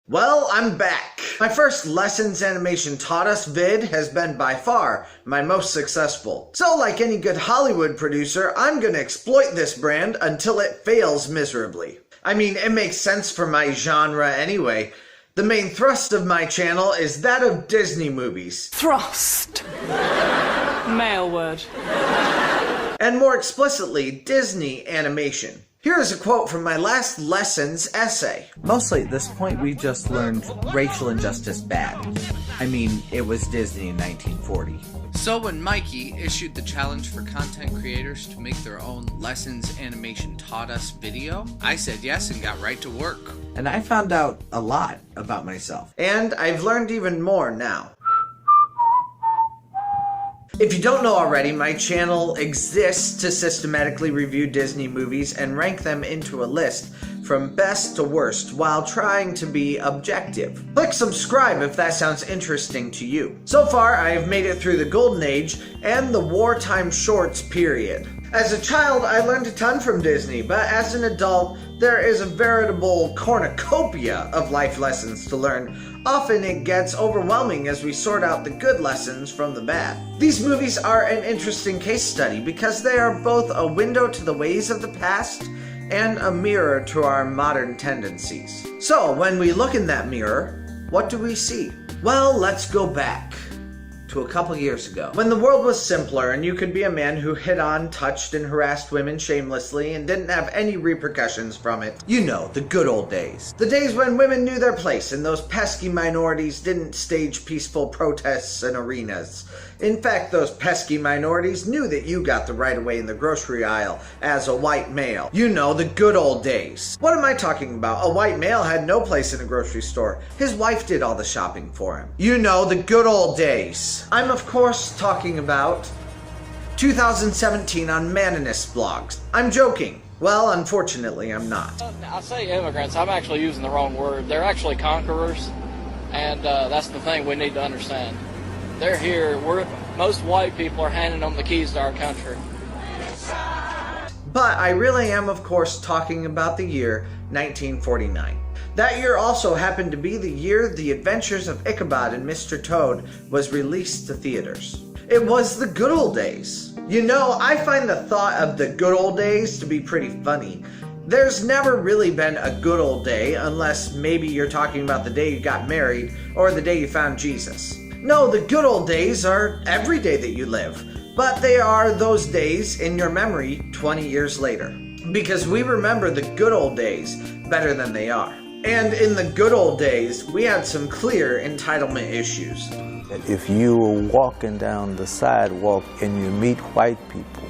Well, I'm back. My first Lessons Animation Taught Us vid has been by far my most successful. So like any good Hollywood producer, I'm gonna exploit this brand until it fails miserably. I mean, it makes sense for my genre anyway. The main thrust of my channel is that of Disney movies. Thrust. Male word. And more explicitly, Disney animation. Here is a quote from my last Lessons essay. Mostly at this point, we just learned racial injustice bad. I mean, it was Disney in 1940. So when Mikey issued the challenge for content creators to make their own Lessons Animation Taught Us video, I said yes and got right to work. And I found out a lot about myself. And I've learned even more now. If you don't know already, my channel exists to systematically review Disney movies and rank them into a list from best to worst while trying to be objective. Click subscribe if that sounds interesting to you. So far, I have made it through the Golden Age and the wartime shorts period. As a child, I learned a ton from Disney, but as an adult, there is a veritable cornucopia of life lessons to learn. Often it gets overwhelming as we sort out the good lessons from the bad. These movies are an interesting case study because they are both a window to the ways of the past and a mirror to our modern tendencies. So, when we look in that mirror, what do we see? Well, let's go back to a couple years ago, when the world was simpler and you could be a man who hit on, touched, and harassed women shamelessly and didn't have any repercussions from it. You know, the good old days. The days when women knew their place and those pesky minorities didn't stage peaceful protests in arenas. In fact, those pesky minorities knew that you got the right of way in the grocery aisle as a white male. You know, the good old days. What am I talking about? A white male had no place in a grocery store. His wife did all the shopping for him. You know, the good old days. I'm of course talking about 2017 on Maninist blogs. I'm joking. Well, unfortunately, I'm not. I say immigrants, I'm actually using the wrong word. They're actually conquerors, and that's the thing we need to understand. They're here. Most white people are handing them the keys to our country. But I really am, of course, talking about the year 1949. That year also happened to be the year The Adventures of Ichabod and Mr. Toad was released to theaters. It was the good old days. You know, I find the thought of the good old days to be pretty funny. There's never really been a good old day unless maybe you're talking about the day you got married or the day you found Jesus. No, the good old days are every day that you live, but they are those days in your memory 20 years later. Because we remember the good old days better than they are. And in the good old days, we had some clear entitlement issues. If you were walking down the sidewalk and you meet white people,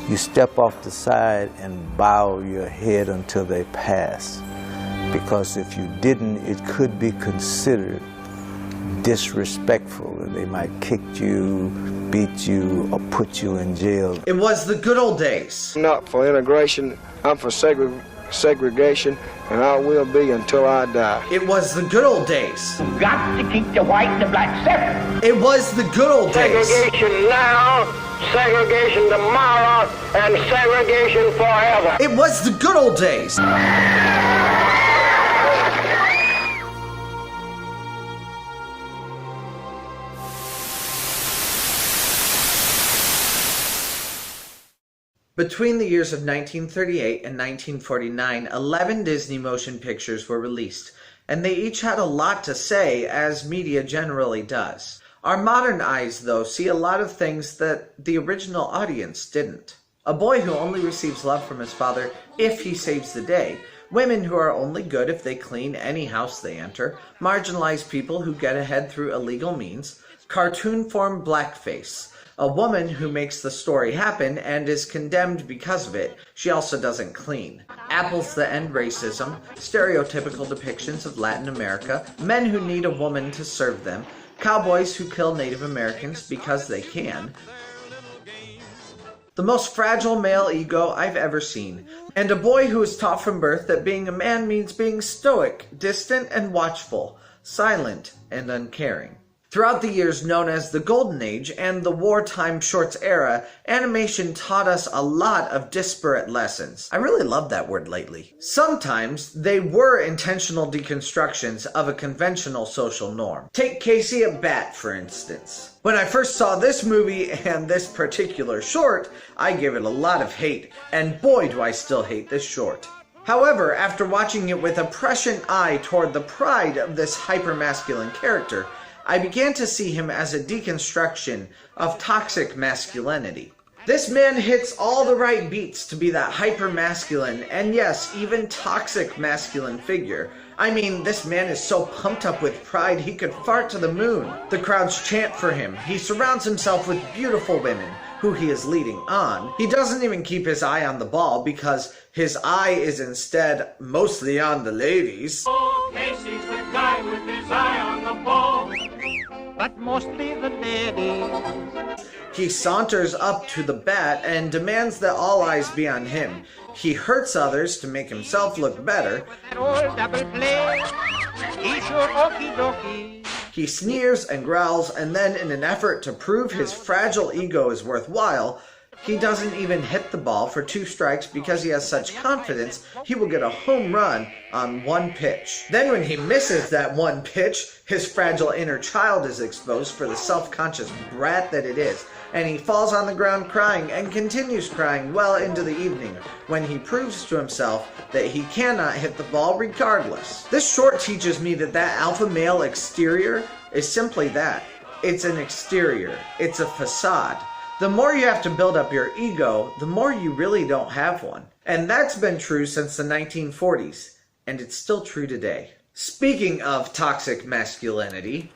you step off the side and bow your head until they pass. Because if you didn't, it could be considered disrespectful, and they might kick you, beat you, or put you in jail. It was the good old days. I'm not for integration, I'm for segregation, and I will be until I die. It was the good old days. You've got to keep the white and the black separate. It was the good old days. Segregation now, segregation tomorrow, and segregation forever. It was the good old days. Between the years of 1938 and 1949, 11 Disney motion pictures were released, and they each had a lot to say, as media generally does. Our modern eyes, though, see a lot of things that the original audience didn't. A boy who only receives love from his father if he saves the day, women who are only good if they clean any house they enter, marginalized people who get ahead through illegal means, cartoon-form blackface, a woman who makes the story happen and is condemned because of it. She also doesn't clean. Apples that end racism, stereotypical depictions of Latin America, men who need a woman to serve them, cowboys who kill Native Americans because they can, the most fragile male ego I've ever seen, and a boy who is taught from birth that being a man means being stoic, distant and watchful, silent and uncaring. Throughout the years known as the Golden Age and the wartime shorts era, animation taught us a lot of disparate lessons. I really love that word lately. Sometimes they were intentional deconstructions of a conventional social norm. Take Casey at Bat, for instance. When I first saw this movie and this particular short, I gave it a lot of hate, and boy do I still hate this short. However, after watching it with a prescient eye toward the pride of this hyper-masculine character, I began to see him as a deconstruction of toxic masculinity. This man hits all the right beats to be that hyper-masculine and yes, even toxic masculine figure. I mean, this man is so pumped up with pride he could fart to the moon. The crowds chant for him. He surrounds himself with beautiful women who he is leading on. He doesn't even keep his eye on the ball because his eye is instead mostly on the ladies. Oh, Casey's the guy with his eye on the ball, but mostly the ladies. He saunters up to the bat and demands that all eyes be on him. He hurts others to make himself look better. Old double play, he's sure okie dokie. He sneers and growls, and then in an effort to prove his fragile ego is worthwhile, he doesn't even hit the ball for 2 strikes because he has such confidence he will get a home run on 1 pitch. Then when he misses that 1 pitch, his fragile inner child is exposed for the self-conscious brat that it is, and he falls on the ground crying and continues crying well into the evening when he proves to himself that he cannot hit the ball regardless. This short teaches me that alpha male exterior is simply that. It's an exterior. It's a facade. The more you have to build up your ego, the more you really don't have one. And that's been true since the 1940s, and it's still true today. Speaking of toxic masculinity,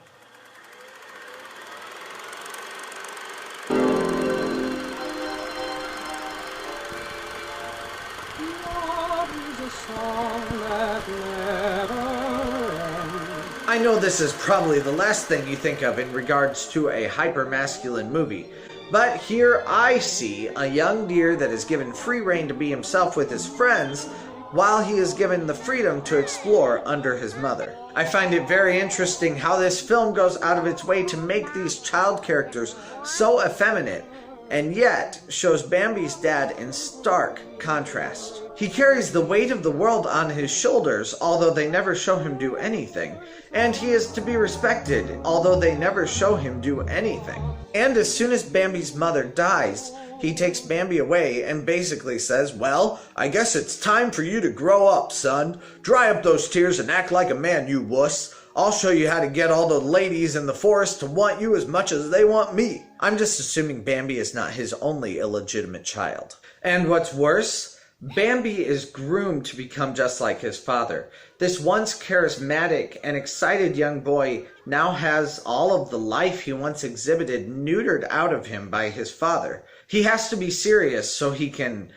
I know this is probably the last thing you think of in regards to a hyper-masculine movie, but here I see a young deer that is given free rein to be himself with his friends while he is given the freedom to explore under his mother. I find it very interesting how this film goes out of its way to make these child characters so effeminate and yet shows Bambi's dad in stark contrast. He carries the weight of the world on his shoulders, although they never show him do anything. And he is to be respected, although they never show him do anything. And as soon as Bambi's mother dies, he takes Bambi away and basically says, well, I guess it's time for you to grow up, son. Dry up those tears and act like a man, you wuss. I'll show you how to get all the ladies in the forest to want you as much as they want me. I'm just assuming Bambi is not his only illegitimate child. And what's worse, Bambi is groomed to become just like his father. This once charismatic and excited young boy now has all of the life he once exhibited neutered out of him by his father. He has to be serious so he can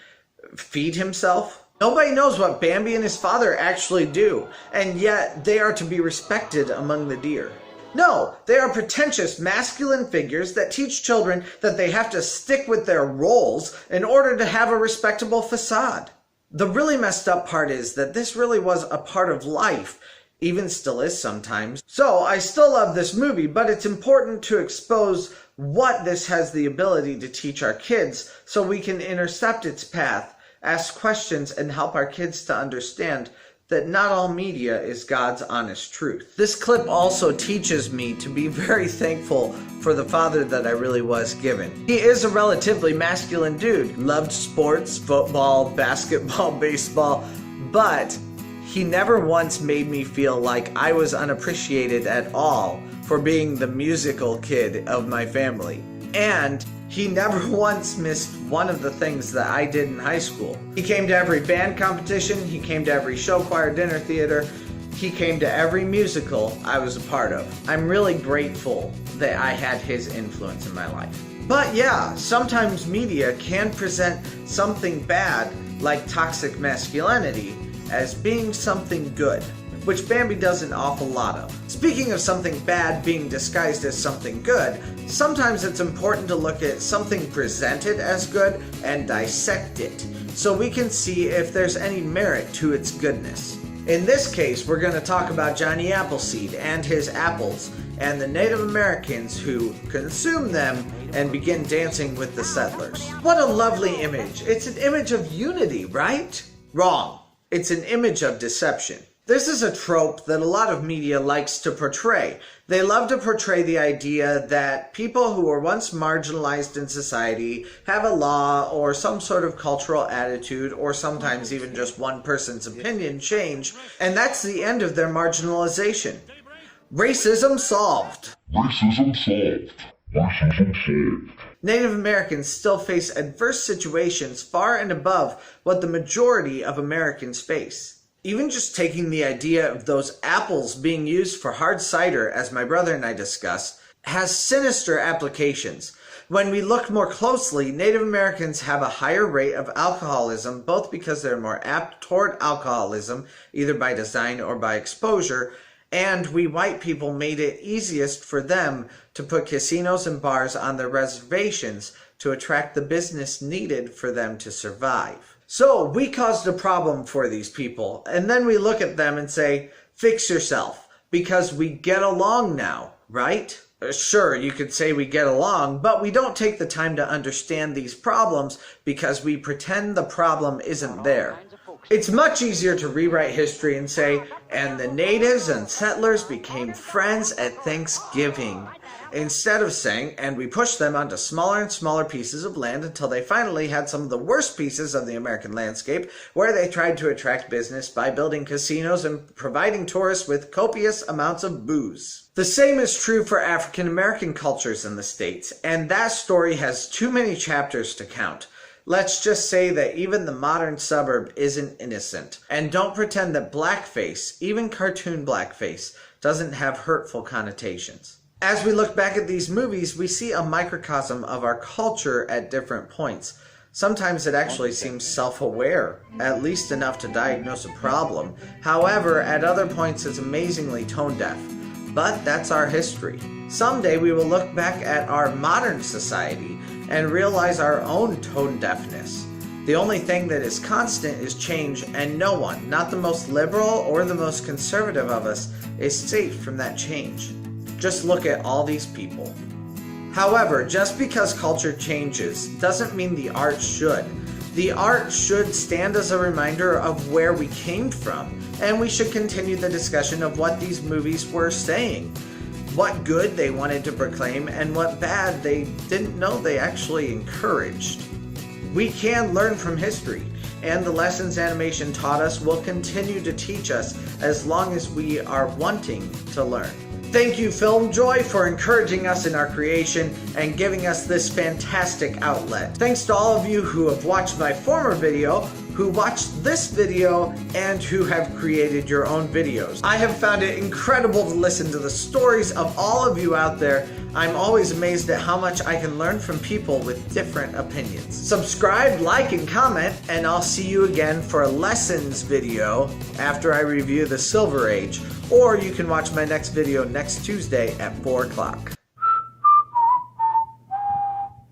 feed himself. Nobody knows what Bambi and his father actually do, and yet they are to be respected among the deer. No, they are pretentious masculine figures that teach children that they have to stick with their roles in order to have a respectable facade. The really messed up part is that this really was a part of life, even still is sometimes. So I still love this movie, but it's important to expose what this has the ability to teach our kids so we can intercept its path, ask questions, and help our kids to understand that not all media is God's honest truth. This clip also teaches me to be very thankful for the father that I really was given. He is a relatively masculine dude, loved sports, football, basketball, baseball, but he never once made me feel like I was unappreciated at all for being the musical kid of my family. And he never once missed one of the things that I did in high school. He came to every band competition, he came to every show choir dinner theater, he came to every musical I was a part of. I'm really grateful that I had his influence in my life. But yeah, sometimes media can present something bad, like toxic masculinity, as being something good, which Bambi does an awful lot of. Speaking of something bad being disguised as something good, sometimes it's important to look at something presented as good and dissect it, so we can see if there's any merit to its goodness. In this case, we're going to talk about Johnny Appleseed and his apples, and the Native Americans who consume them and begin dancing with the settlers. What a lovely image. It's an image of unity, right? Wrong. It's an image of deception. This is a trope that a lot of media likes to portray. They love to portray the idea that people who were once marginalized in society have a law or some sort of cultural attitude, or sometimes even just one person's opinion change, and that's the end of their marginalization. Racism solved. Racism solved. Racism solved. Native Americans still face adverse situations far and above what the majority of Americans face. Even just taking the idea of those apples being used for hard cider, as my brother and I discussed, has sinister applications. When we look more closely, Native Americans have a higher rate of alcoholism, both because they're more apt toward alcoholism, either by design or by exposure, and we white people made it easiest for them to put casinos and bars on their reservations to attract the business needed for them to survive. So we caused a problem for these people, and then we look at them and say, fix yourself, because we get along now, right? Sure, you could say we get along, but we don't take the time to understand these problems because we pretend the problem isn't there. It's much easier to rewrite history and say, and the natives and settlers became friends at Thanksgiving, instead of saying, and we pushed them onto smaller and smaller pieces of land until they finally had some of the worst pieces of the American landscape, where they tried to attract business by building casinos and providing tourists with copious amounts of booze. The same is true for African American cultures in the States, and that story has too many chapters to count. Let's just say that even the modern suburb isn't innocent. And don't pretend that blackface, even cartoon blackface, doesn't have hurtful connotations. As we look back at these movies, we see a microcosm of our culture at different points. Sometimes it actually seems self-aware, at least enough to diagnose a problem. However, at other points it's amazingly tone-deaf. But that's our history. Someday we will look back at our modern society and realize our own tone deafness. The only thing that is constant is change, and no one, not the most liberal or the most conservative of us, is safe from that change. Just look at all these people. However, just because culture changes doesn't mean the art should. The art should stand as a reminder of where we came from, and we should continue the discussion of what these movies were saying. What good they wanted to proclaim and what bad they didn't know they actually encouraged. We can learn from history, and the lessons animation taught us will continue to teach us as long as we are wanting to learn. Thank you, Film Joy, for encouraging us in our creation and giving us this fantastic outlet. Thanks to all of you who have watched my former video, who watched this video, and who have created your own videos. I have found it incredible to listen to the stories of all of you out there. I'm always amazed at how much I can learn from people with different opinions. Subscribe, like, and comment, and I'll see you again for a lessons video after I review the Silver Age, or you can watch my next video next Tuesday at 4 o'clock.